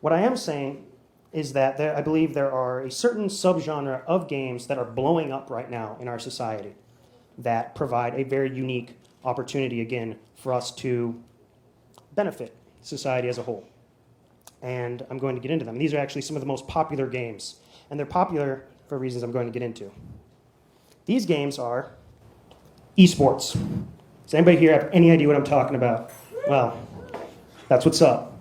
What I am saying is that I believe there are a certain subgenre of games that are blowing up right now in our society that provide a very unique opportunity, again, for us to benefit society as a whole. And I'm going to get into them. These are actually some of the most popular games, and they're popular for reasons I'm going to get into. These games are esports. Does anybody here have any idea what I'm talking about? Well, that's what's up.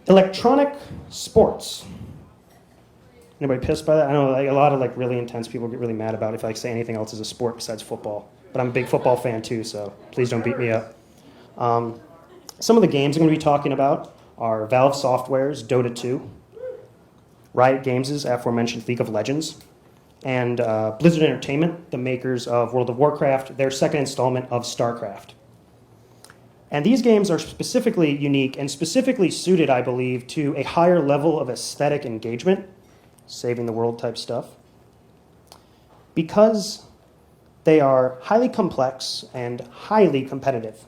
Electronic sports. Anybody pissed by that? I know a lot of really intense people get really mad about it if I say anything else is a sport besides football. But I'm a big football fan too, so please don't beat me up. Some of the games I'm going to be talking about are Valve Software's Dota 2, Riot Games' aforementioned League of Legends, and Blizzard Entertainment, the makers of World of Warcraft, their second installment of StarCraft. And these games are specifically unique and specifically suited, I believe, to a higher level of aesthetic engagement, saving the world type stuff, because they are highly complex and highly competitive.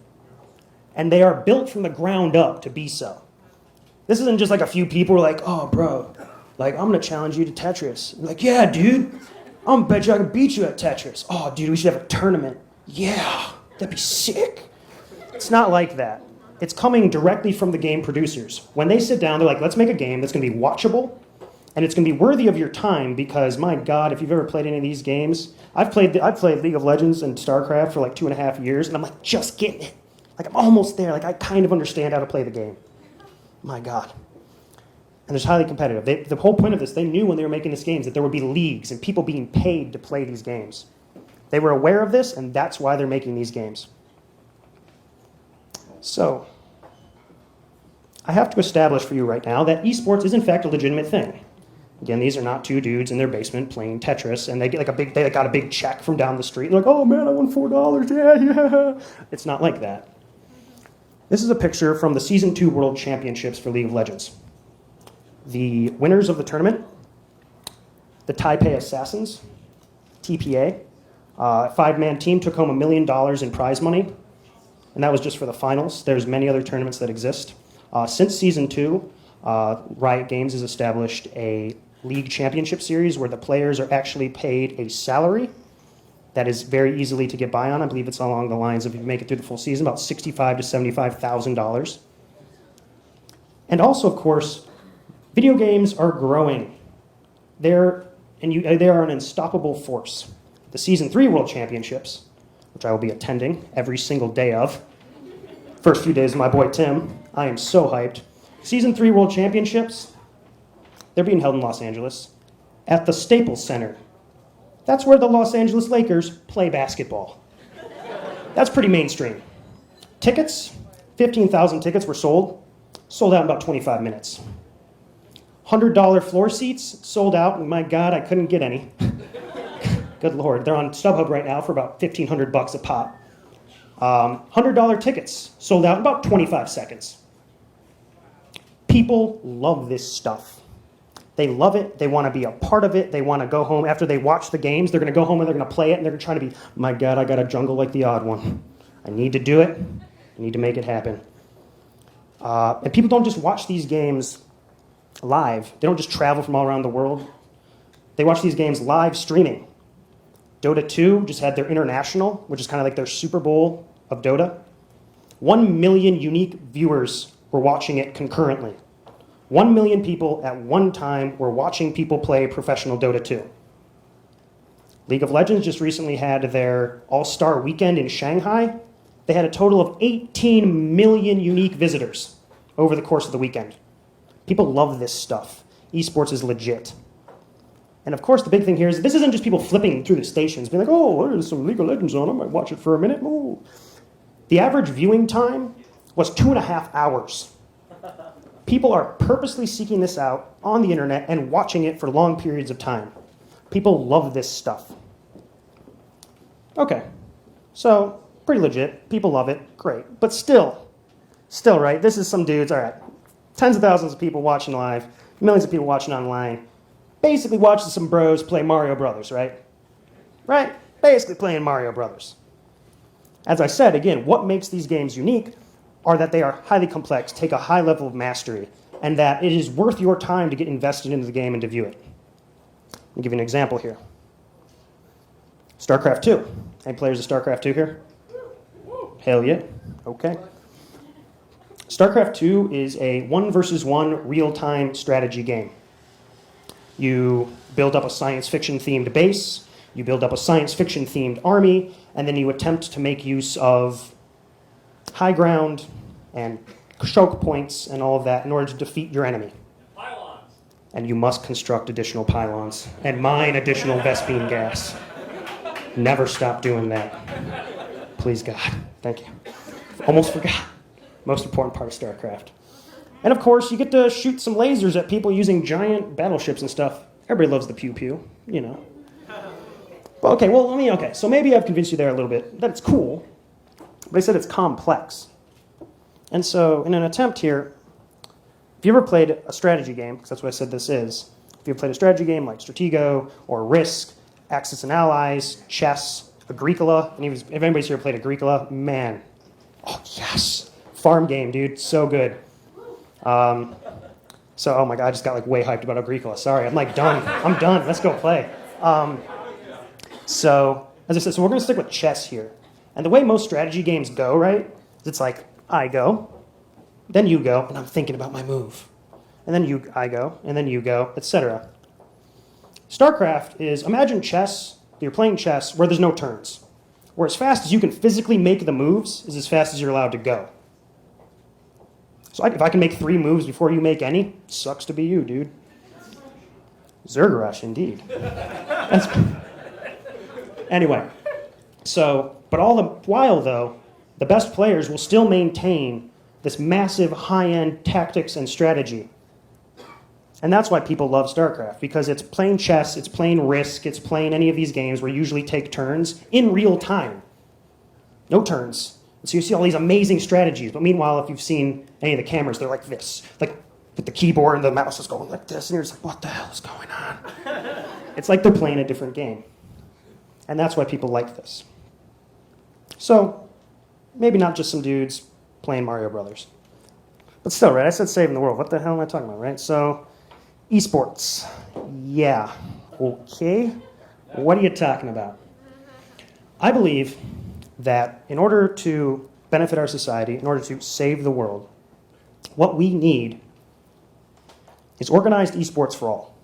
And they are built from the ground up to be so. This isn't just like a few people who are like, oh, bro, I'm going to challenge you to Tetris. I'm like, yeah, dude, I'm going to bet you I can beat you at Tetris. Oh, dude, we should have a tournament. Yeah, that'd be sick. It's not like that. It's coming directly from the game producers. When they sit down, they're like, let's make a game that's going to be watchable, and it's going to be worthy of your time because, my God, if you've ever played any of these games, I've played League of Legends and StarCraft for 2.5 years, and I'm just getting it. I'm almost there. I kind of understand how to play the game. My God. And it's highly competitive. The whole point of this, they knew when they were making these games that there would be leagues and people being paid to play these games. They were aware of this, and that's why they're making these games. So, I have to establish for you right now that esports is in fact a legitimate thing. Again, these are not two dudes in their basement playing Tetris, and they get they got a big check from down the street. They're like, oh man, I won $4. Yeah. It's not like that. This is a picture from the Season 2 World Championships for League of Legends. The winners of the tournament, the Taipei Assassins, TPA, a 5-man team took home $1 million in prize money, and that was just for the finals. There's many other tournaments that exist. Since Season 2, Riot Games has established a league championship series where the players are actually paid a salary that is very easily to get by on. I believe it's along the lines of, if you make it through the full season, about $65,000 to $75,000. And also, of course, video games are growing. They are an unstoppable force. The Season 3 World Championships, which I will be attending every single day of. First few days of my boy Tim. I am so hyped. Season 3 World Championships, they're being held in Los Angeles at the Staples Center. That's where the Los Angeles Lakers play basketball. That's pretty mainstream. Tickets, 15,000 tickets were sold out in about 25 minutes. $100 floor seats sold out, and my God, I couldn't get any. Good Lord, they're on StubHub right now for about $1,500 a pop. $100 tickets sold out in about 25 seconds. People love this stuff. They love it. They want to be a part of it. They want to go home. After they watch the games, they're going to go home and they're going to play it, and they're trying to be, my God, I got to jungle like the odd one. I need to do it. I need to make it happen. And people don't just watch these games live. They don't just travel from all around the world. They watch these games live streaming. Dota 2 just had their international, which is kind of like their Super Bowl of Dota. 1 million unique viewers were watching it concurrently. 1 million people at one time were watching people play professional Dota 2. League of Legends just recently had their All-Star Weekend in Shanghai. They had a total of 18 million unique visitors over the course of the weekend. People love this stuff. Esports is legit. And of course, the big thing here is this isn't just people flipping through the stations, being like, oh, there's some League of Legends on, I might watch it for a minute. Ooh. The average viewing time was 2.5 hours. People are purposely seeking this out on the internet and watching it for long periods of time. People love this stuff. Okay, so pretty legit. People love it. Great. But still, right, this is some dudes, all right, tens of thousands of people watching live, millions of people watching online, basically watching some bros play Mario Brothers, right? Right? Basically playing Mario Brothers. As I said, again, what makes these games unique are that they are highly complex, take a high level of mastery. and that it is worth your time to get invested into the game and to view it. I'll give you an example here. StarCraft 2. Any players of StarCraft 2 here? Hell yeah. Okay. StarCraft 2 is a 1 versus 1 real-time strategy game. You build up a science fiction themed base, you build up a science fiction themed army, and then you attempt to make use of high ground and choke points and all of that in order to defeat your enemy. Pylons. And you must construct additional pylons and mine additional Vespene gas. Never stop doing that. Please, God. Thank you. Almost forgot. Most important part of StarCraft. And of course, you get to shoot some lasers at people using giant battleships and stuff. Everybody loves the pew-pew, you know. But okay, so maybe I've convinced you there a little bit that it's cool, but I said it's complex. And so in an attempt here, if you ever played a strategy game, because that's what I said this is, if you ever played a strategy game like Stratego or Risk, Axis and Allies, chess, Agricola, and if anybody's here played Agricola, man, oh yes, farm game, dude, so good. Oh my God, I just got like way hyped about Agricola. Sorry, I'm like done. I'm done. Let's go play. So as I said, so we're going to stick with chess here. And the way most strategy games go, right, is it's like I go, then you go, and I'm thinking about my move. And then I go, and then you go, etc. StarCraft is, imagine chess, you're playing chess where there's no turns. Where as fast as you can physically make the moves is as fast as you're allowed to go. So if I can make 3 moves before you make any, sucks to be you, dude. Zergarush, indeed. Anyway, but all the while, though, the best players will still maintain this massive high-end tactics and strategy. And that's why people love StarCraft, because it's playing chess, it's playing Risk, it's playing any of these games where you usually take turns in real time. No turns. So you see all these amazing strategies, but meanwhile, if you've seen any of the cameras, they're like this, like with the keyboard and the mouse is going like this, and you're just like, what the hell is going on? It's like they're playing a different game. And that's why people like this. So, maybe not just some dudes playing Mario Brothers. But still, right, I said saving the world. What the hell am I talking about, right? So, esports. Yeah. Okay. What are you talking about? I believe that in order to benefit our society, in order to save the world, what we need is organized esports for all.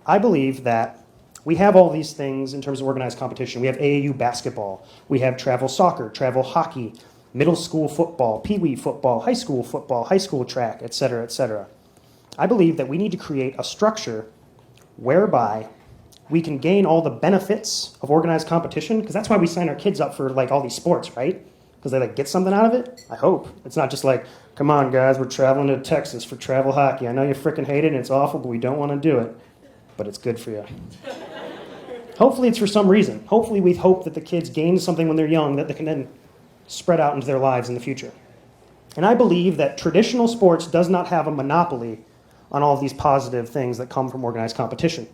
I believe that we have all these things in terms of organized competition. We have AAU basketball, we have travel soccer, travel hockey, middle school football, pee-wee football, high school track, etc., etc. I believe that we need to create a structure whereby we can gain all the benefits of organized competition, because that's why we sign our kids up for like all these sports, right? Because they like get something out of it. I hope. It's not just like, come on guys, we're traveling to Texas for travel hockey. I know you freaking hate it and it's awful, but we don't want to do it. But it's good for you. Hopefully it's for some reason. Hopefully we hope that the kids gain something when they're young that they can then spread out into their lives in the future. And I believe that traditional sports does not have a monopoly on all of these positive things that come from organized competition.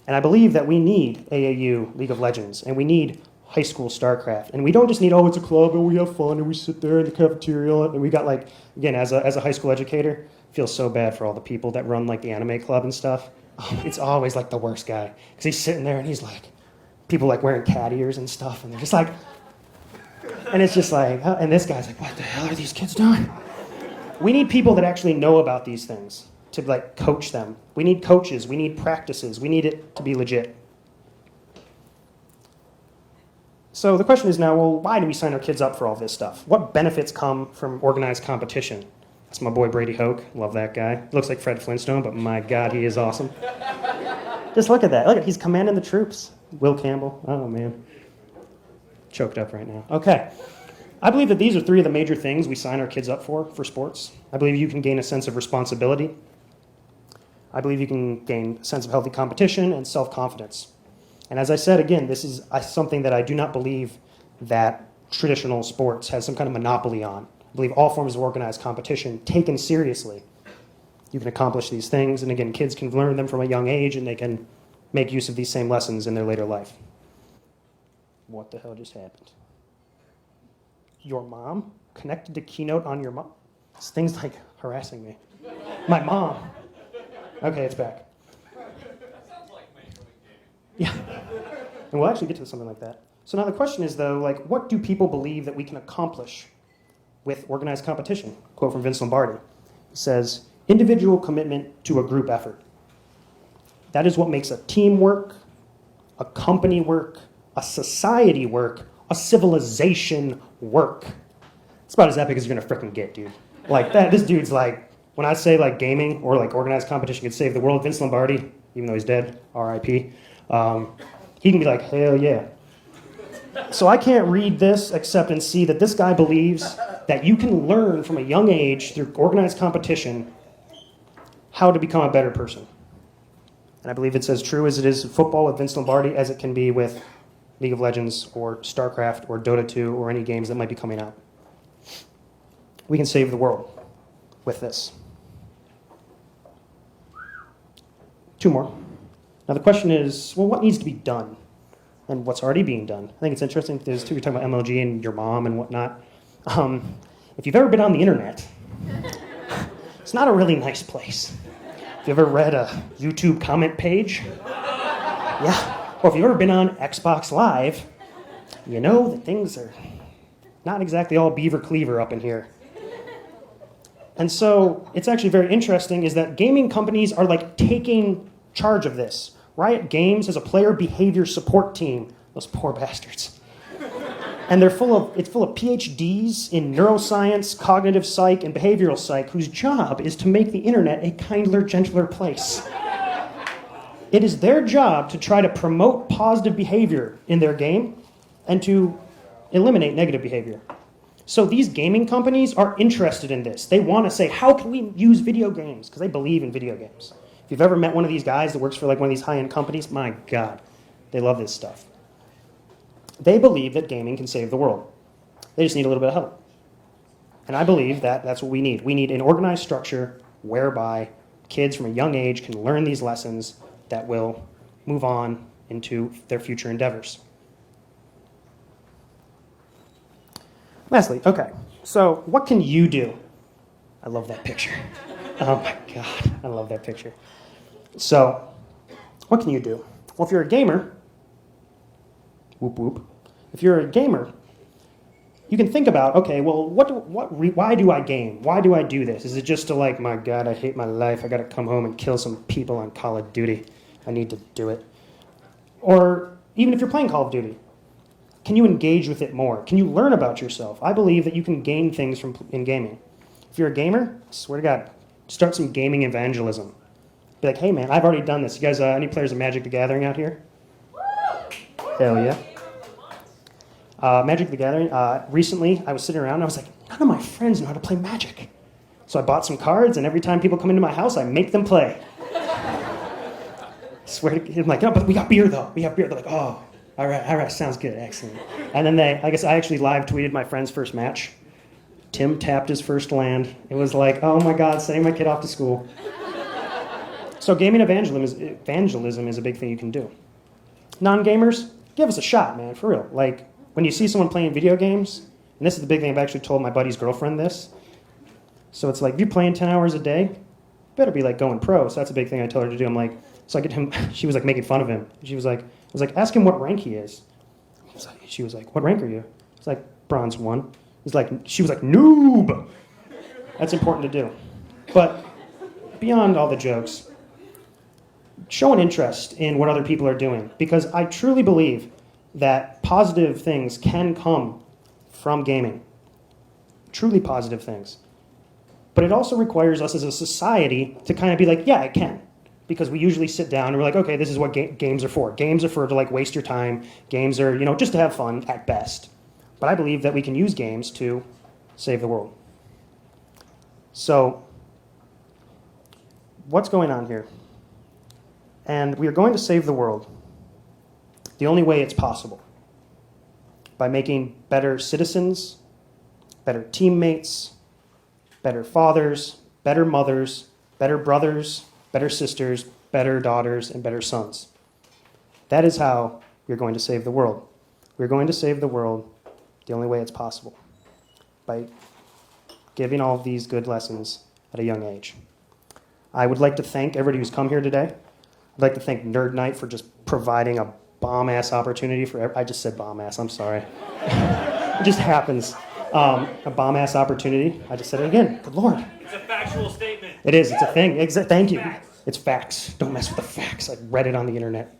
And I believe that we need AAU, League of Legends, and we need high school StarCraft. And we don't just need, oh, it's a club, and we have fun, and we sit there in the cafeteria, and we got like, again, as a high school educator, I feel so bad for all the people that run like the anime club and stuff. Oh, it's always like the worst guy, because he's sitting there and he's like, people like wearing cat ears and stuff, and they're just like, and it's just like, and this guy's like, what the hell are these kids doing? We need people that actually know about these things to like coach them. We need coaches, we need practices, we need it to be legit. So the question is now, well, why do we sign our kids up for all this stuff? What benefits come from organized competition? That's my boy Brady Hoke. Love that guy. Looks like Fred Flintstone, but my God, he is awesome. Just look at that. Look, he's commanding the troops. Will Campbell. Oh, man. Choked up right now. Okay. I believe that these are 3 of the major things we sign our kids up for sports. I believe you can gain a sense of responsibility. I believe you can gain a sense of healthy competition and self-confidence. And as I said, again, this is something that I do not believe that traditional sports has some kind of monopoly on. I believe all forms of organized competition, taken seriously, you can accomplish these things. And again, kids can learn them from a young age, and they can make use of these same lessons in their later life. What the hell just happened? Your mom? Connected to Keynote on your mom? This thing's like harassing me. My mom. Okay, it's back. Sounds like Major League Gaming. Yeah. And we'll actually get to something like that. So now the question is, though, like, what do people believe that we can accomplish with organized competition? Quote from Vince Lombardi. He says, individual commitment to a group effort. That is what makes a team work, a company work, a society work, a civilization work. It's about as epic as you're gonna frickin' get, dude. Like that, this dude's like, when I say like gaming or like organized competition could save the world, Vince Lombardi, even though he's dead, R.I.P., he can be like, hell yeah. So I can't read this except and see that this guy believes that you can learn from a young age through organized competition how to become a better person. And I believe it's as true as it is in football with Vince Lombardi as it can be with League of Legends or StarCraft or Dota 2 or any games that might be coming out. We can save the world with this. 2 more. Now the question is, well, what needs to be done? And what's already being done? I think it's interesting. There's 2, you're talking about MLG and your mom and whatnot. If you've ever been on the internet, it's not a really nice place. If you've ever read a YouTube comment page, yeah. Or if you've ever been on Xbox Live, you know that things are not exactly all beaver cleaver up in here. And so it's actually very interesting is that gaming companies are like taking charge of this. Riot Games has a player behavior support team. Those poor bastards. And it's full of PhDs in neuroscience, cognitive psych, and behavioral psych whose job is to make the internet a kindler, gentler place. It is their job to try to promote positive behavior in their game and to eliminate negative behavior. So these gaming companies are interested in this. They want to say, how can we use video games? Because they believe in video games. If you've ever met one of these guys that works for like one of these high-end companies, my God, they love this stuff. They believe that gaming can save the world. They just need a little bit of help. And I believe that that's what we need. We need an organized structure whereby kids from a young age can learn these lessons that will move on into their future endeavors. Lastly, okay, so what can you do? I love that picture. Oh my God, I love that picture. So, what can you do? Well, if you're a gamer, whoop whoop, if you're a gamer, you can think about, okay, well, why do I game? Why do I do this? Is it just to like, my God, I hate my life, I gotta come home and kill some people on Call of Duty. I need to do it. Or even if you're playing Call of Duty, can you engage with it more? Can you learn about yourself? I believe that you can gain things in gaming. If you're a gamer, I swear to God, start some gaming evangelism. Be like, hey man, I've already done this. You guys, any players of Magic the Gathering out here? Hell yeah. Magic the Gathering, recently I was sitting around and I was like, none of my friends know how to play Magic. So I bought some cards and every time people come into my house, I make them play. I swear to God, I'm like, no, but we got beer though. We have beer. They're like, oh. All right, sounds good, excellent. And then I guess I actually live tweeted my friend's first match. Tim tapped his first land. It was like, oh my God, sending my kid off to school. So gaming evangelism is a big thing you can do. Non-gamers, give us a shot, man, for real. Like, when you see someone playing video games, and this is the big thing, I've actually told my buddy's girlfriend this. So it's like, if you're playing 10 hours a day, you better be like going pro. So that's a big thing I told her to do. I'm like, so I get him, she was like making fun of him. She was like, I was like, ask him what rank he is. She was like, what rank are you? It's like, bronze 1. She was like, noob. That's important to do. But beyond all the jokes, show an interest in what other people are doing. Because I truly believe that positive things can come from gaming. Truly positive things. But it also requires us as a society to kind of be like, yeah, it can. Because we usually sit down and we're like, okay, this is what games are for. Games are for to like waste your time. Games are, just to have fun at best. But I believe that we can use games to save the world. So, what's going on here? And we are going to save the world the only way it's possible. By making better citizens, better teammates, better fathers, better mothers, better brothers, better sisters, better daughters, and better sons. That is how we're going to save the world. We're going to save the world the only way it's possible. By giving all of these good lessons at a young age. I would like to thank everybody who's come here today. I'd like to thank Nerd Night for just providing a bomb-ass opportunity for I just said bomb-ass, I'm sorry. It just happens. A bomb-ass opportunity. I just said it again. Good Lord. It's a factual statement. It is. It's a thing. Thank you. Facts. It's facts. Don't mess with the facts. I read it on the internet.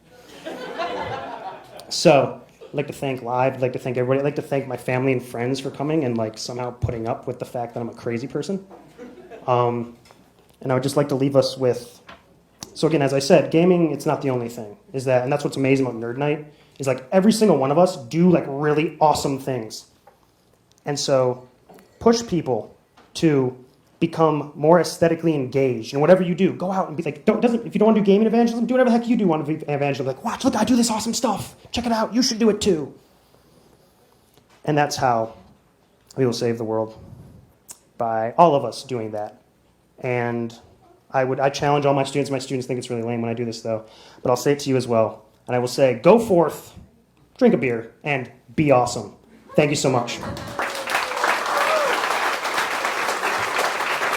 So, I'd like to thank Live. I'd like to thank everybody. I'd like to thank my family and friends for coming and like somehow putting up with the fact that I'm a crazy person. And I would just like to leave us with. So again, as I said, gaming, it's not the only thing. And that's what's amazing about Nerd Night, is like every single one of us do like really awesome things. And so push people to become more aesthetically engaged. And whatever you do, go out and be like, if you don't want to do gaming evangelism, do whatever the heck you do want to be evangelism. Like, watch, look, I do this awesome stuff. Check it out. You should do it too. And that's how we will save the world, by all of us doing that. And I challenge all my students. My students think it's really lame when I do this, though. But I'll say it to you as well. And I will say, go forth, drink a beer, and be awesome. Thank you so much.